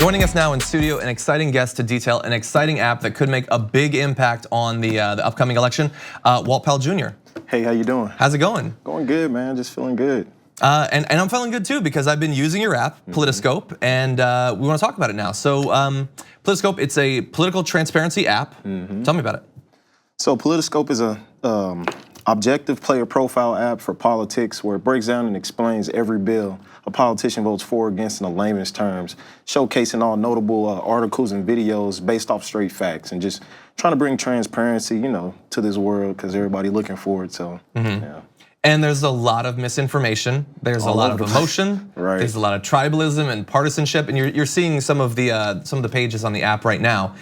Joining us now in studio, an exciting guest to detail an exciting app that could make a big impact on the upcoming election, Powell Jr. Hey, how you doing? How's it going? Going good, man, just feeling good. And I'm feeling good too because I've been using your app, Politiscope, and we want to talk about it now. So Politiscope, it's a political transparency app. Tell me about it. So Politiscope is a objective player profile app for politics where it breaks down and explains every bill a politician votes for or against in the layman's terms, showcasing all notable articles and videos based off straight facts and just trying to bring transparency, to this world because everybody looking for it. So, yeah. And there's a lot of misinformation. There's a lot of emotion. Right. There's a lot of tribalism and partisanship, and you're seeing some of the pages on the app right now.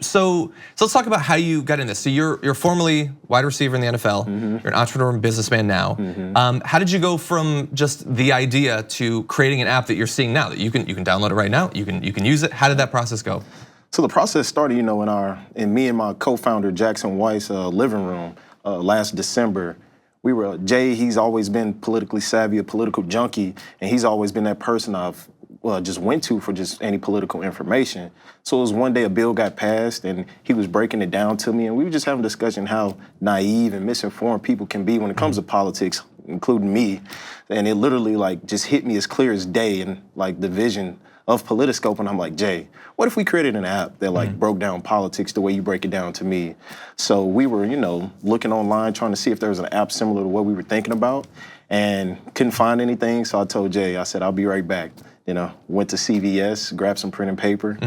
So let's talk about how you got in this. So you're formerly wide receiver in the NFL. You're an entrepreneur and businessman now. How did you go from just the idea to creating an app that you're seeing now that you can download it right now? You can use it. How did that process go? So the process started, in me and my co-founder Jackson Weiss living room last December. We were Jay. He's always been politically savvy, a political junkie, and he's always been that person I've just went to for just any political information. So it was one day a bill got passed and he was breaking it down to me and we were just having a discussion how naive and misinformed people can be when it comes to politics, including me. And it literally just hit me as clear as day and the vision of Politiscope, and I'm like, Jay, what if we created an app that broke down politics the way you break it down to me? So we were, looking online trying to see if there was an app similar to what we were thinking about and couldn't find anything. So I told Jay, I said, I'll be right back. Went to CVS, grabbed some pen and paper,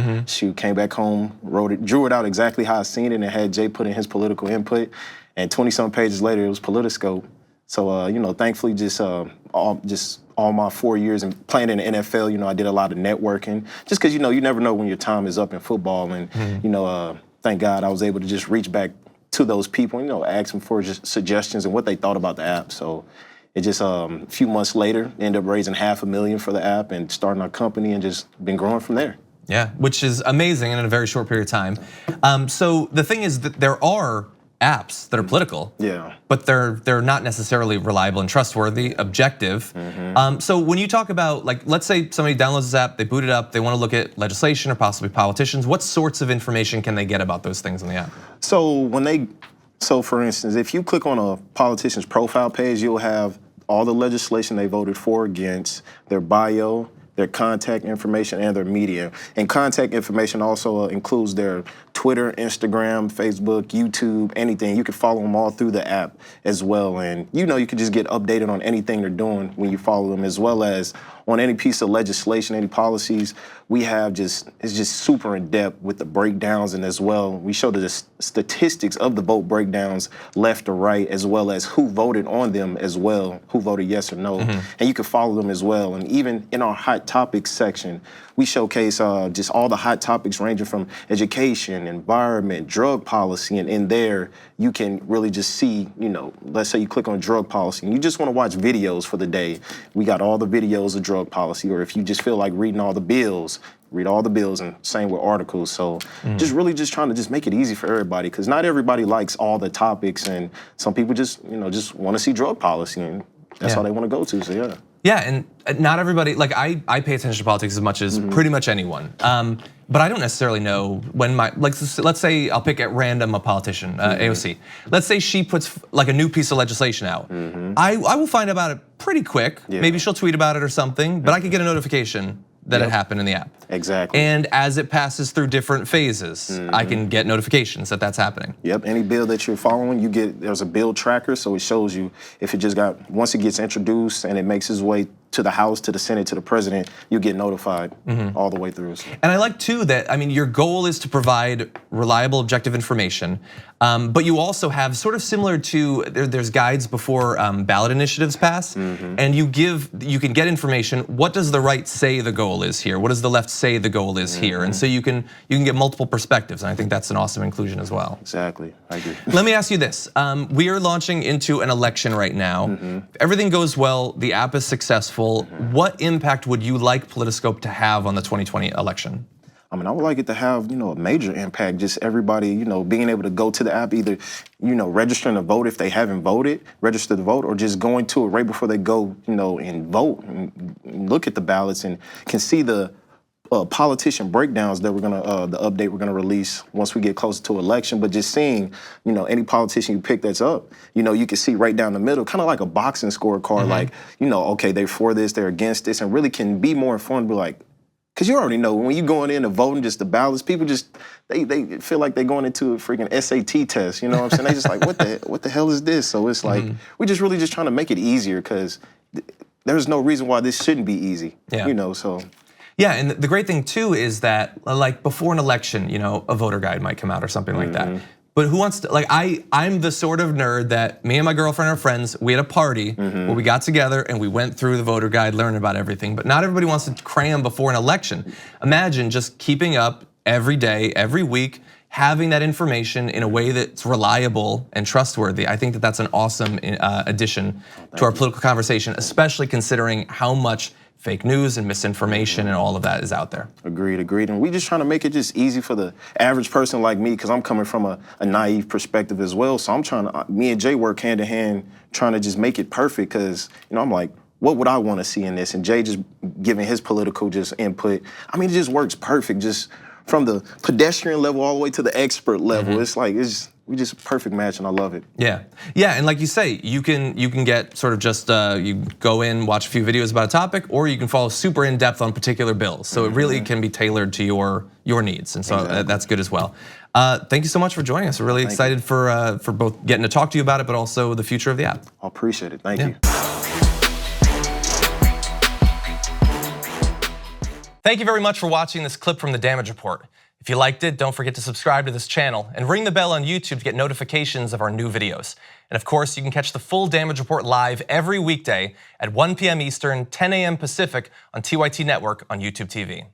came back home, wrote it, drew it out exactly how I seen it and had Jay put in his political input. And 20-some pages later, it was Politiscope. So, thankfully, just all my 4 years and playing in the NFL, I did a lot of networking. Just because, you never know when your time is up in football. And, thank God I was able to just reach back to those people, ask them for just suggestions and what they thought about the app. So it just a few months later, ended up raising $500,000 for the app and starting our company and just been growing from there. Yeah, which is amazing in a very short period of time. So the thing is that there are apps that are political, but they're not necessarily reliable and trustworthy, objective. So when you talk about let's say somebody downloads this app, they boot it up, they want to look at legislation or possibly politicians, what sorts of information can they get about those things in the app? So for instance, if you click on a politician's profile page, you'll have all the legislation they voted for, against, their bio, their contact information, and their media. And contact information also includes their Twitter, Instagram, Facebook, YouTube, anything. You can follow them all through the app as well. And you can just get updated on anything they're doing when you follow them, as well as on any piece of legislation, any policies. We have it's just super in depth with the breakdowns, and as well, we show the statistics of the vote breakdowns left to right, as well as who voted on them as well, who voted yes or no. And you can follow them as well. And even in our hot topics section, we showcase just all the hot topics ranging from education, environment, drug policy, and in there, you can really just see, let's say you click on drug policy and you just want to watch videos for the day. We got all the videos of drug policy, or if you just feel like reading all the bills, read all the bills, and same with articles. So just really just trying to just make it easy for everybody, because not everybody likes all the topics, and some people just, just want to see drug policy, and that's all they want to go to, so yeah. Yeah, and not everybody, I pay attention to politics as much as pretty much anyone. But I don't necessarily know when let's say I'll pick at random a politician, AOC. Let's say she puts a new piece of legislation out. I will find about it pretty quick. Maybe she'll tweet about it or something, but I could get a notification that it happened in the app. Exactly. And as it passes through different phases, I can get notifications that that's happening. Yep, any bill that you're following, there's a bill tracker, so it shows you if once it gets introduced and it makes its way to the House, to the Senate, to the President, you get notified all the way through. And I like too that, your goal is to provide reliable, objective information, but you also have sort of similar to, there's guides before ballot initiatives pass, and you can get information. What does the right say the goal is here? What does the left say the goal is here? And so you can get multiple perspectives, and I think that's an awesome inclusion as well. Exactly, I agree. Let me ask you this, we are launching into an election right now. If everything goes well, the app is successful. What impact would you like Politiscope to have on the 2020 election? I would like it to have, a major impact. Just everybody, being able to go to the app, either, registering to vote if they haven't voted, register to vote, or just going to it right before they go, and vote and look at the ballots and can see the politician breakdowns that we're gonna, the update we're gonna release once we get closer to election. But just seeing, any politician you pick that's up, you can see right down the middle, kind of like a boxing scorecard, like, okay, they're for this, they're against this, and really can be more informed, be like, because you already know when you going in and voting, just the ballots, people just, they feel like they're going into a freaking SAT test, you know what I'm saying? They just like, what the hell is this? So it's like, we're just really just trying to make it easier, because there's no reason why this shouldn't be easy, so. Yeah, and the great thing too is that, like, before an election, a voter guide might come out or something like that. But who wants to, like, I'm the sort of nerd that me and my girlfriend are friends, we had a party where we got together and we went through the voter guide, learning about everything, but not everybody wants to cram before an election. Imagine just keeping up every day, every week, having that information in a way that's reliable and trustworthy. I think that that's an awesome addition to our political conversation, especially considering how much fake news and misinformation and all of that is out there. Agreed. And we just trying to make it just easy for the average person like me, because I'm coming from a naive perspective as well. So I'm trying to, me and Jay work hand in hand, trying to just make it perfect, because, I'm like, what would I want to see in this? And Jay just giving his political just input. I mean, it just works perfect, just from the pedestrian level all the way to the expert level. It's like, we just a perfect match, and I love it. Yeah, and like you say, you can get sort of just, you go in, watch a few videos about a topic, or you can follow super in depth on particular bills. So it really can be tailored to your needs, and so that's good as well. Thank you so much for joining us. We're really excited for both getting to talk to you about it, but also the future of the app. I appreciate it. Thank you. Thank you very much for watching this clip from the Damage Report. If you liked it, don't forget to subscribe to this channel and ring the bell on YouTube to get notifications of our new videos. And of course, you can catch the full Damage Report live every weekday at 1 p.m. Eastern, 10 a.m. Pacific on TYT Network on YouTube TV.